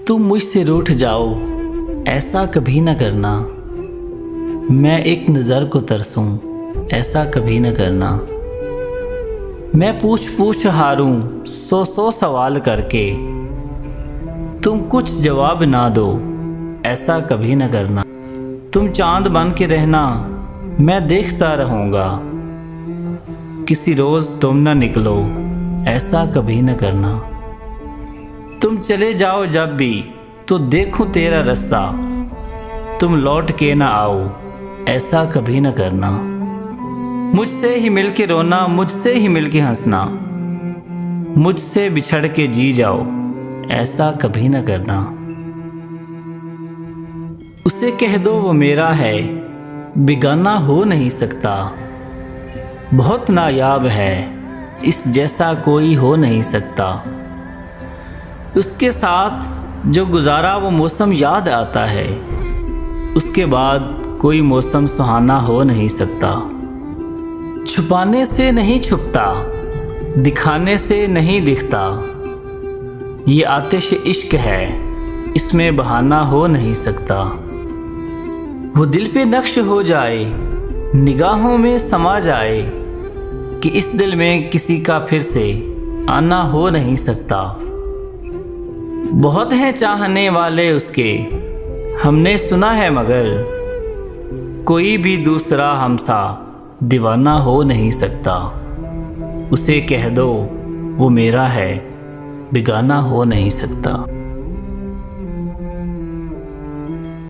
तुम मुझसे रूठ जाओ, ऐसा कभी न करना। मैं एक नज़र को तरसूं, ऐसा कभी न करना। मैं पूछ पूछ हारूं, सौ सौ सवाल करके, तुम कुछ जवाब ना दो, ऐसा कभी न करना। तुम चांद बन के रहना, मैं देखता रहूँगा, किसी रोज़ तुम न निकलो, ऐसा कभी न करना। तुम चले जाओ जब भी तो देखूं तेरा रास्ता, तुम लौट के ना आओ, ऐसा कभी न करना। मुझसे ही मिल के रोना, मुझसे ही मिल के हंसना, मुझसे बिछड़ के जी जाओ, ऐसा कभी न करना। उसे कह दो वो मेरा है, बेगाना हो नहीं सकता, बहुत नायाब है, इस जैसा कोई हो नहीं सकता। उसके साथ जो गुजारा वो मौसम याद आता है, उसके बाद कोई मौसम सुहाना हो नहीं सकता। छुपाने से नहीं छुपता, दिखाने से नहीं दिखता, ये आतिश इश्क है, इसमें बहाना हो नहीं सकता। वो दिल पे नक्श हो जाए, निगाहों में समा जाए, कि इस दिल में किसी का फिर से आना हो नहीं सकता। बहुत हैं चाहने वाले उसके, हमने सुना है, मगर कोई भी दूसरा हमसा दीवाना हो नहीं सकता। उसे कह दो वो मेरा है, बेगाना हो नहीं सकता।